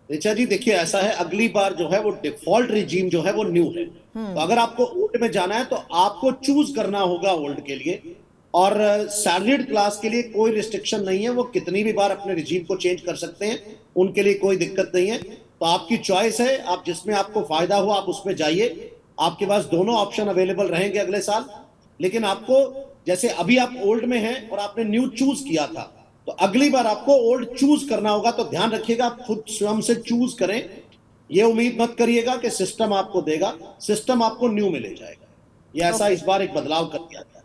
रिचा जी देखिए, ऐसा है, अगली बार जो है वो डिफॉल्ट रिजीम जो है वो न्यू है। तो अगर आपको ओल्ड में जाना है तो आपको चूज करना होगा ओल्ड के लिए। और सैलरीड क्लास के लिए कोई रिस्ट्रिक्शन नहीं है, वो कितनी भी बार अपने रिजीम को चेंज कर सकते हैं, उनके लिए कोई दिक्कत नहीं है। तो आपकी चॉइस है, आप जिसमें आपको फायदा हो आप उसमें जाइए। आपके पास दोनों ऑप्शन अवेलेबल रहेंगे अगले साल। लेकिन आपको, जैसे अभी आप ओल्ड में हैं और आपने न्यू चूज किया था, तो अगली बार आपको ओल्ड चूज करना होगा। तो ध्यान रखिएगा, आप खुद स्वयं से चूज करें। ये उम्मीद मत करिएगा कि सिस्टम आपको देगा, सिस्टम आपको न्यू में ले जाएगा। ये ऐसा इस बार एक बदलाव कर दिया गया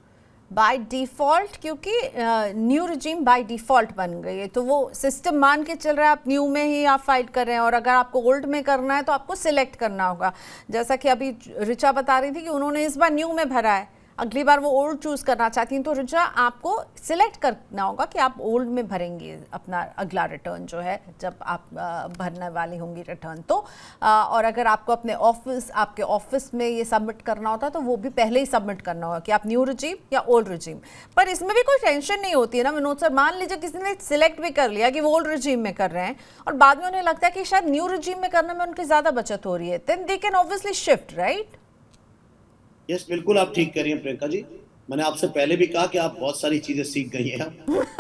बाय डिफ़ॉल्ट, क्योंकि न्यू रजीम बाय डिफ़ॉल्ट बन गई है, तो वो सिस्टम मान के चल रहा है आप न्यू में ही आप फाइट कर रहे हैं। और अगर आपको ओल्ड में करना है तो आपको सिलेक्ट करना होगा। जैसा कि अभी रिचा बता रही थी कि उन्होंने इस बार न्यू में भरा है, अगली बार वो ओल्ड चूज करना चाहती हैं, तो रिचा आपको सिलेक्ट करना होगा कि आप ओल्ड में भरेंगे अपना अगला रिटर्न जो है, जब आप भरने वाली होंगी रिटर्न तो। और अगर आपको अपने आपके ऑफिस में ये सबमिट करना होता है तो वो भी पहले ही सबमिट करना होगा कि आप न्यू रजीम या ओल्ड रजीम। पर इसमें भी कोई टेंशन नहीं होती है ना विनोद सर। मान लीजिए किसी ने सिलेक्ट भी कर लिया कि वो ओल्ड रजीम में कर रहे हैं और बाद में उन्हें लगता है कि शायद न्यू रजीम में करने में उनकी ज़्यादा बचत हो रही है, then they can obviously shift, right? Yes, बिल्कुल आप ठीक कह रही हैं प्रियंका जी। मैंने आपसे पहले भी कहा कि आप बहुत सारी चीजें सीख गई हैं।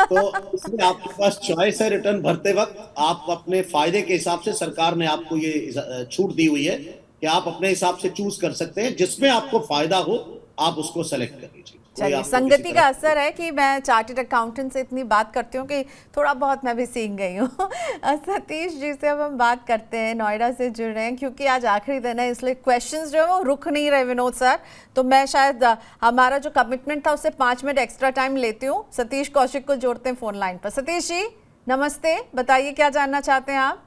तो इसमें आपके पास चॉइस है रिटर्न भरते वक्त। आप अपने फायदे के हिसाब से, सरकार ने आपको ये छूट दी हुई है कि कि आप अपने हिसाब से चूज कर सकते हैं, जिसमें आपको फायदा हो आप उसको सेलेक्ट कर लीजिए। चलिए, संगति का असर है कि मैं चार्टर्ड अकाउंटेंट से इतनी बात करती हूँ कि थोड़ा बहुत मैं भी सीख गई हूँ। सतीश जी से अब हम बात करते हैं, नोएडा से जुड़ रहे हैं, क्योंकि आज आखिरी दिन है इसलिए क्वेश्चंस जो है वो रुक नहीं रहे विनोद सर। तो मैं शायद हमारा जो कमिटमेंट था उससे 5 मिनट एक्स्ट्रा टाइम लेती हूँ। सतीश कौशिक को जोड़ते हैं फोन लाइन पर। सतीश जी नमस्ते, बताइए क्या जानना चाहते हैं आप?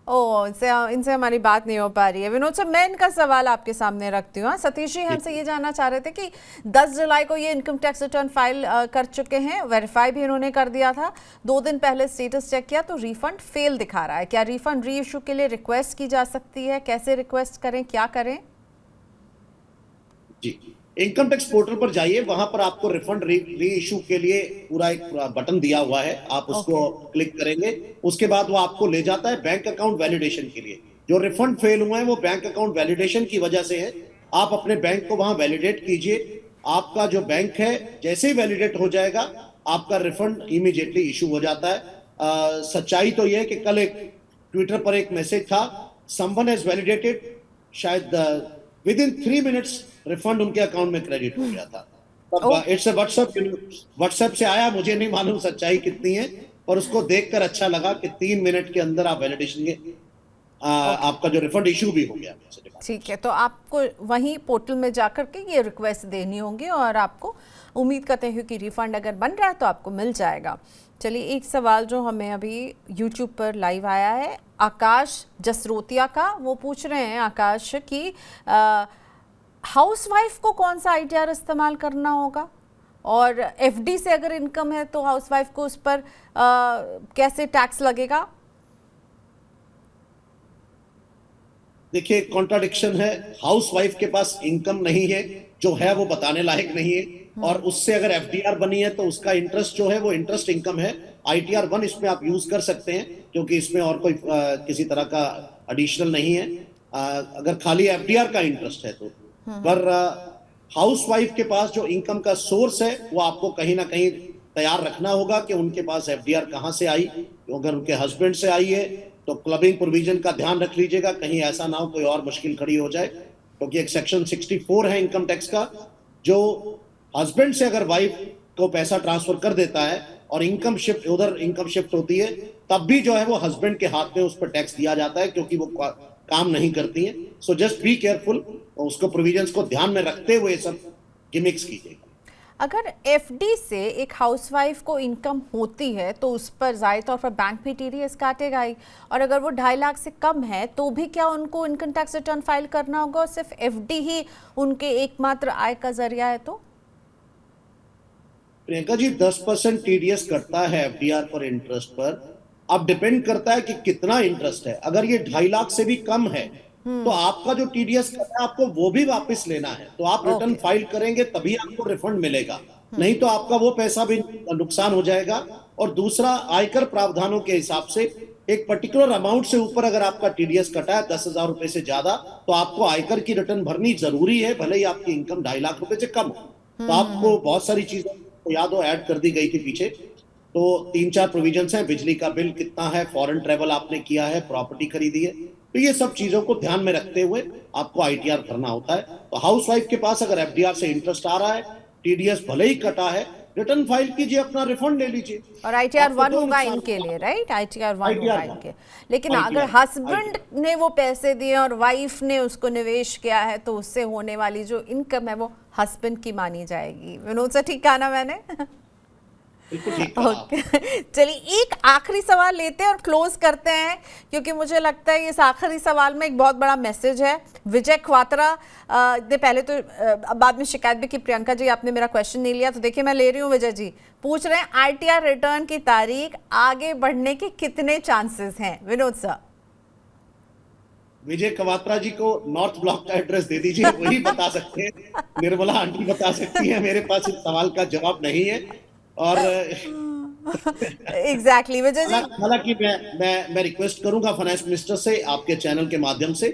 इनसे हमारी बात नहीं हो पा रही है। विनोद सर, मैं इनका सवाल आपके सामने रखती हूँ। सतीश जी हमसे ये जानना चाह रहे थे कि 10 जुलाई को ये इनकम टैक्स रिटर्न फाइल कर चुके हैं, वेरीफाई भी इन्होंने कर दिया था। 2 दिन पहले स्टेटस चेक किया तो रिफंड फेल दिखा रहा है। क्या रिफंड री इशू के लिए रिक्वेस्ट की जा सकती है? कैसे रिक्वेस्ट करें, क्या करें? जी, इनकम टैक्स पोर्टल पर जाइए, वहां पर आपको रिफंड री इशू के लिए पूरा एक बटन दिया हुआ है, आप उसको क्लिक करेंगे। उसके बाद वो आपको ले जाता है बैंक अकाउंट वैलिडेशन के लिए। जो रिफंड फेल हुए हैं वो बैंक अकाउंट वैलिडेशन की वजह से है। आप अपने बैंक को वहां वैलिडेट कीजिए। आपका जो बैंक है जैसे ही वैलिडेट हो जाएगा आपका रिफंड इमीडिएटली इशू हो जाता है। सच्चाई तो यह है कि कल एक ट्विटर पर एक मैसेज था, समवन हैज वैलिडेटेड, शायद विद इन 3 मिनट्स रिफंड उनके अकाउंट में क्रेडिट हो गया था। तब इट्स व्हाट्सएप से आया, मुझे नहीं मालूम सच्चाई कितनी है, पर उसको देखकर अच्छा लगा कि 3 मिनट के अंदर आप वैलिडेशन के आपका जो रिफंड इशू भी हो गया। ठीक है, तो आपको वहीं पोर्टल में जाकर के ये रिक्वेस्ट देनी होगी और आपको उम्मीद करते हैं कि रिफंड अगर बन रहा है तो आपको मिल जाएगा। चलिए, एक सवाल जो हमें अभी यूट्यूब पर लाइव आया है आकाश जसरोतिया का, वो पूछ रहे हैं आकाश कि हाउसवाइफ को कौन सा आईटीआर इस्तेमाल करना होगा, और एफडी से अगर इनकम है तो हाउसवाइफ को उस पर कैसे टैक्स लगेगा? देखिए, कॉन्ट्राडिक्शन है। हाउसवाइफ के पास इनकम नहीं है, जो है वो बताने लायक नहीं है, और उससे अगर एफडीआर बनी है तो उसका इंटरेस्ट जो है वो इंटरेस्ट इनकम है। आईटीआर 1 इसमें आप यूज कर सकते हैं, क्योंकि इसमें और कोई किसी तरह का एडिशनल नहीं है, अगर खाली एफडीआर का इंटरेस्ट है तो। पर हाउसवाइफ के पास जो इनकम का सोर्स है वो आपको कहीं ना कहीं तैयार रखना होगा कि उनके पास एफडीआर कहां से आई। अगर उनके हस्बैंड से आई है तो क्लबिंग प्रोविजन का ध्यान रख लीजिएगा, कहीं ऐसा ना हो कोई और मुश्किल खड़ी हो जाए, क्योंकि एक सेक्शन 64 है इनकम टैक्स का, जो हस्बैंड से अगर वाइफ को पैसा ट्रांसफर कर देता है और इनकम शिफ्ट होती है, तब भी जो है वो हस्बैंड के हाथ में उस पर टैक्स दिया जाता है, क्योंकि वो काम नहीं करती है। सो जस्ट बी केयरफुल, उसको प्रोविजंस को ध्यान में रखते हुए सब गिमिक्स कीजिएगा। अगर एफडी से एक हाउसवाइफ को इनकम होती है तो उस पर ज़ाहिर तौर पर बैंक भी टीडीएस काटेगा ही, और अगर वो 2.5 लाख से कम है तो भी क्या उनको इनकम टैक्स रिटर्न फाइल करना होगा, और सिर्फ एफडी ही उनके एकमात्र आय का जरिया है? तो प्रियंका जी, 10% टीडीएस कटता है एफडीआर पर इंटरेस्ट पर। अब डिपेंड करता है कि कितना इंटरेस्ट है। अगर ये 2.5 लाख से भी कम है तो आपका जो टीडीएस कटा है आपको वो भी वापस लेना है, तो आप रिटर्न फाइल करेंगे तभी आपको रिफंड मिलेगा, नहीं तो आपका वो पैसा भी नुकसान हो जाएगा। और दूसरा, आयकर प्रावधानों के हिसाब से एक पर्टिकुलर अमाउंट से ऊपर अगर आपका टीडीएस कटा है 10,000 रुपए से ज्यादा, तो आपको आयकर की रिटर्न भरनी जरूरी है, भले ही आपकी इनकम 2.5 लाख रुपए से कम हो। तो आपको बहुत सारी चीजें याद हो ऐड कर दी गई थी पीछे, तो 3-4 प्रोविजंस हैं। बिजली का बिल कितना है, फॉरेन ट्रेवल आपने किया है, प्रॉपर्टी खरीदी है, तो ये सब चीजों को ध्यान में रखते हुए आपको आईटीआर भरना होता है। तो हाउसवाइफ के पास अगर एफडीआर से इंटरेस्ट आ रहा है, टीडीएस भले ही कटा है, रिटर्न फाइल कीजिए, अपना रिफंड ले लीजिए। और आईटीआर 1 होगा इनके लिए, राइट? आईटीआर 1 होगा इनके। लेकिन अगर हस्बैंड ने वो पैसे दिए और वाइफ ने उसको निवेश किया है तो उससे होने वाली जो इनकम है वो हस्बैंड की मानी जाएगी। विनोद सर, ठीक कहा ना मैंने? ओके, चलिए एक आखिरी सवाल लेते हैं और क्लोज करते हैं, क्योंकि मुझे लगता है इस आखिरी सवाल में एक बहुत बड़ा मैसेज है। विजय ख्वात्रा ने पहले तो बाद में शिकायत भी की, प्रियंका जी आपने मेरा क्वेश्चन नहीं लिया, तो देखिए मैं ले रही हूँ। विजय जी पूछ रहे हैं आईटीआर रिटर्न की तारीख आगे बढ़ने के कितने चांसेस हैं? विनोद सर। विजय कवात्रा जी को नॉर्थ ब्लॉक का एड्रेस दे दीजिए, वही बता सकते हैं, निर्मला आंटी बता सकती है, मेरे पास इस सवाल का जवाब नहीं है। और एग्जैक्टली विजय जी, हालांकि मैं रिक्वेस्ट करूंगा फाइनेंस मिनिस्टर से आपके चैनल के माध्यम से,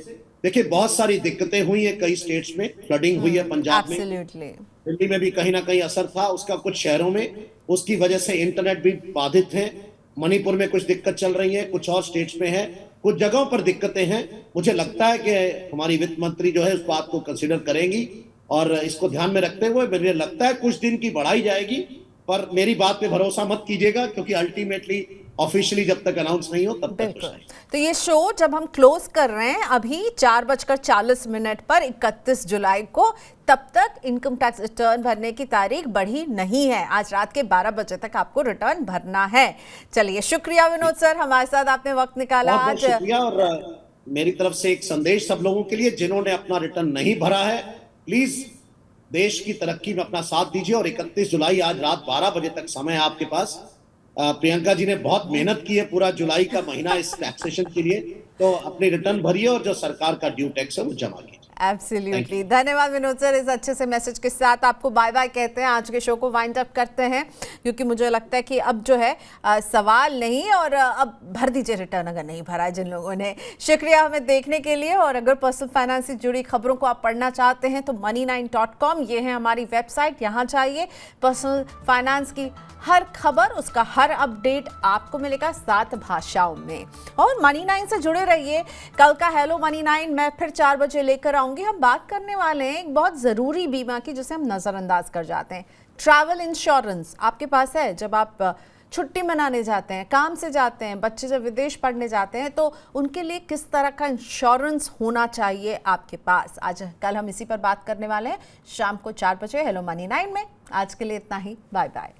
देखिए बहुत सारी दिक्कतें हुई है, कई स्टेट्स में फ्लडिंग हुई है, पंजाब में, दिल्ली में भी कहीं ना कहीं असर था उसका, कुछ शहरों में उसकी वजह से इंटरनेट भी बाधित है, मणिपुर में कुछ दिक्कत चल रही है, कुछ और स्टेट्स में है। कुछ जगहों पर दिक्कतें हैं। मुझे लगता है कि हमारी वित्त मंत्री जो है उस बात को कंसिडर करेंगी और इसको ध्यान में रखते हुए मुझे लगता है कुछ दिन की बढ़ाई जाएगी, पर मेरी बात पे भरोसा मत कीजिएगा क्योंकि अल्टीमेटली ऑफिशियली जब तक अनाउंस नहीं हो तब तक बिल्कुल। तो ये शो जब हम क्लोज कर रहे हैं अभी 4:40 पर 31 जुलाई को, तब तक इनकम टैक्स रिटर्न भरने की तारीख बढ़ी नहीं है। आज रात के 12 बजे तक आपको रिटर्न भरना है। चलिए, शुक्रिया विनोद सर, हमारे साथ आपने वक्त निकाला बहुत आज। शुक्रिया। और मेरी तरफ से एक संदेश सब लोगों के लिए जिन्होंने अपना रिटर्न नहीं भरा है, प्लीज देश की तरक्की में अपना साथ दीजिए। और 31 जुलाई आज रात 12 बजे तक समय है आपके पास। प्रियंका जी ने बहुत मेहनत की है पूरा जुलाई का महीना इस टैक्सेशन के लिए, तो अपनी रिटर्न भरिए और जो सरकार का ड्यू टैक्स है वो जमा कीजिए। एब्सोल्युटली, धन्यवाद विनोद सर। इस अच्छे से मैसेज के साथ आपको बाय बाय कहते हैं, आज के शो को वाइंड अप करते हैं, क्योंकि मुझे लगता है कि अब जो है सवाल नहीं, और अब भर दीजिए रिटर्न अगर नहीं भरा है जिन लोगों ने। शुक्रिया हमें देखने के लिए। और अगर पर्सनल फाइनेंस से जुड़ी खबरों को आप पढ़ना चाहते हैं तो money9.com ये है हमारी वेबसाइट। यहाँ चाहिए पर्सनल फाइनेंस की हर खबर, उसका हर अपडेट आपको मिलेगा 7 भाषाओं में। और मनी 9 से जुड़े रहिए। कल का हेलो मनी 9 मैं फिर 4 बजे लेकर आऊंगी। हम बात करने वाले हैं एक बहुत ज़रूरी बीमा की जिसे हम नज़रअंदाज कर जाते हैं। ट्रैवल इंश्योरेंस आपके पास है जब आप छुट्टी मनाने जाते हैं, काम से जाते हैं, बच्चे जब विदेश पढ़ने जाते हैं, तो उनके लिए किस तरह का इंश्योरेंस होना चाहिए आपके पास। आज कल हम इसी पर बात करने वाले हैं शाम को 4 बजे हेलो मनी 9 में। आज के लिए इतना ही, बाय बाय।